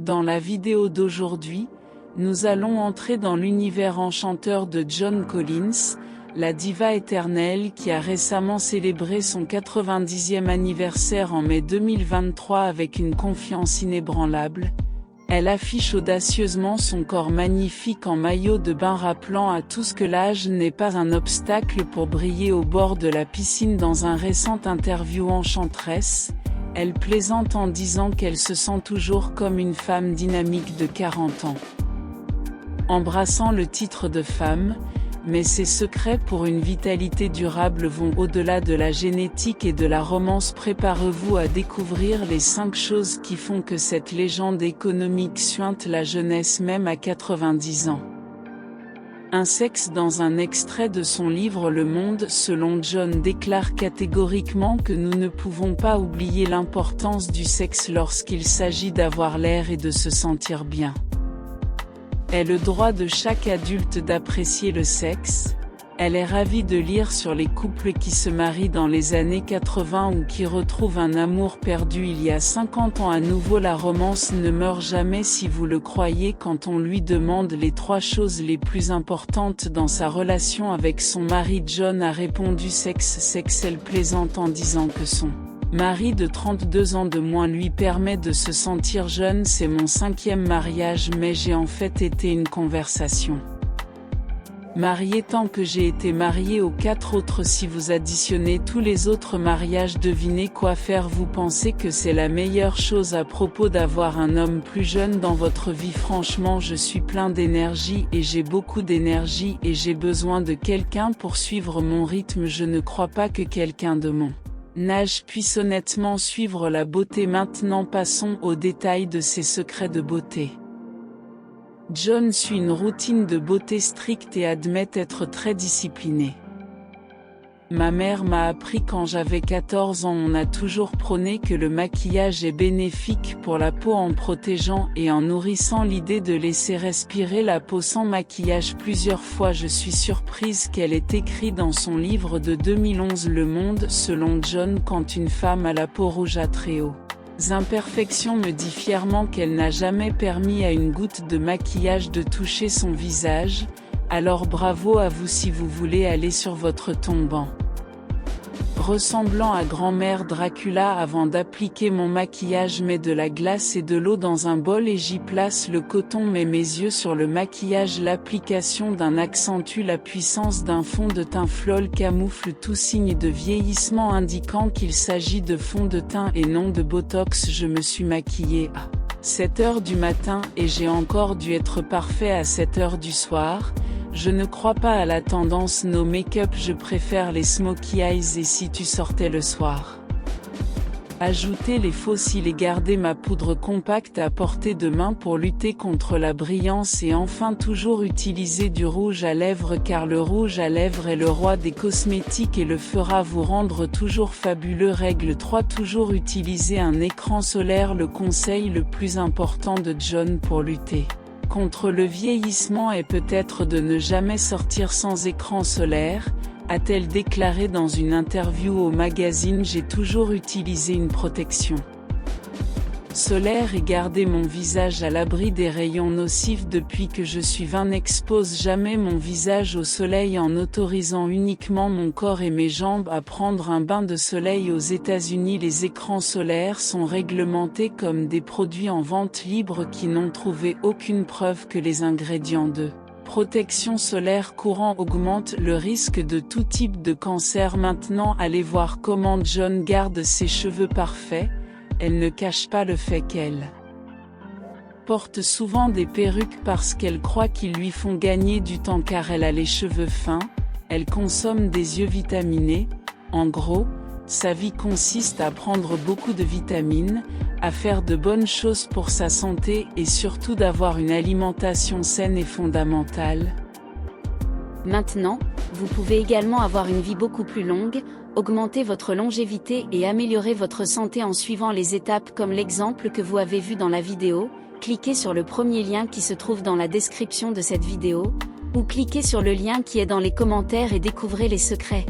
Dans la vidéo d'aujourd'hui, nous allons entrer dans l'univers enchanteur de John Collins, la diva éternelle qui a récemment célébré son 90e anniversaire en mai 2023 avec une confiance inébranlable. Elle affiche audacieusement son corps magnifique en maillot de bain rappelant à tous que l'âge n'est pas un obstacle pour briller au bord de la piscine. Dans un récent interview Enchantress, elle plaisante en disant qu'elle se sent toujours comme une femme dynamique de 40 ans. Embrassant le titre de femme, mais ses secrets pour une vitalité durable vont au-delà de la génétique et de la romance. Préparez-vous à découvrir les 5 choses qui font que cette légende économique suinte la jeunesse même à 90 ans. Un sexe. Dans un extrait de son livre Le Monde selon John déclare catégoriquement que nous ne pouvons pas oublier l'importance du sexe lorsqu'il s'agit d'avoir l'air et de se sentir bien. Est le droit de chaque adulte d'apprécier le sexe. Elle est ravie de lire sur les couples qui se marient dans les années 80 ou qui retrouvent un amour perdu il y a 50 ans. À nouveau, la romance ne meurt jamais si vous le croyez quand on lui demande les 3 choses les plus importantes dans sa relation avec son mari. John a répondu sexe. Elle plaisante en disant que son mari de 32 ans de moins lui permet de se sentir jeune. C'est mon 5e mariage mais j'ai en fait été une conversation. Mariée tant que j'ai été mariée aux 4 autres. Si vous additionnez tous les autres mariages, devinez quoi faire. Vous pensez que c'est la meilleure chose à propos d'avoir un homme plus jeune dans votre vie? Franchement, je suis plein d'énergie et j'ai beaucoup d'énergie et j'ai besoin de quelqu'un pour suivre mon rythme. Je ne crois pas que quelqu'un de mon âge puisse honnêtement suivre la beauté. Maintenant passons aux détails de ses secrets de beauté. John suit une routine de beauté stricte et admet être très discipliné. Ma mère m'a appris quand j'avais 14 ans. On a toujours prôné que le maquillage est bénéfique pour la peau en protégeant et en nourrissant l'idée de laisser respirer la peau sans maquillage. Plusieurs fois je suis surprise qu'elle ait écrit dans son livre de 2011 Le Monde selon John quand une femme a la peau rouge à très haut imperfections me dit fièrement qu'elle n'a jamais permis à une goutte de maquillage de toucher son visage. Alors bravo à vous si vous voulez aller sur votre tombant. Ressemblant à grand-mère Dracula. Avant d'appliquer mon maquillage, mets de la glace et de l'eau dans un bol et j'y place le coton. Mets mes yeux sur le maquillage. L'application d'un accentue la puissance d'un fond de teint. Flol camoufle tout signe de vieillissement indiquant qu'il s'agit de fond de teint et non de botox. Je me suis maquillée à 7h du matin et j'ai encore dû être parfait à 7h du soir. Je ne crois pas à la tendance no make-up, je préfère les smokey eyes. Et si tu sortais le soir? Ajouter les faux cils et garder ma poudre compacte à portée de main pour lutter contre la brillance. Et enfin toujours utiliser du rouge à lèvres car le rouge à lèvres est le roi des cosmétiques et le fera vous rendre toujours fabuleux. Règle 3. Toujours utiliser un écran solaire. Le conseil le plus important de John pour lutter contre le vieillissement est peut-être de ne jamais sortir sans écran solaire, a-t-elle déclaré dans une interview au magazine. J'ai toujours utilisé une protection solaire et gardé mon visage à l'abri des rayons nocifs depuis que je suis 20. N'expose jamais mon visage au soleil en autorisant uniquement mon corps et mes jambes à prendre un bain de soleil. Aux États-Unis, les écrans solaires sont réglementés comme des produits en vente libre qui n'ont trouvé aucune preuve que les ingrédients de protection solaire courant augmentent le risque de tout type de cancer. Maintenant allez voir comment John garde ses cheveux parfaits. Elle ne cache pas le fait qu'elle porte souvent des perruques parce qu'elle croit qu'ils lui font gagner du temps car elle a les cheveux fins. Elle consomme des yeux vitaminés. En gros, sa vie consiste à prendre beaucoup de vitamines, à faire de bonnes choses pour sa santé et surtout d'avoir une alimentation saine et fondamentale. Maintenant, vous pouvez également avoir une vie beaucoup plus longue, augmenter votre longévité et améliorer votre santé en suivant les étapes comme l'exemple que vous avez vu dans la vidéo. Cliquez sur le premier lien qui se trouve dans la description de cette vidéo, ou cliquez sur le lien qui est dans les commentaires et découvrez les secrets.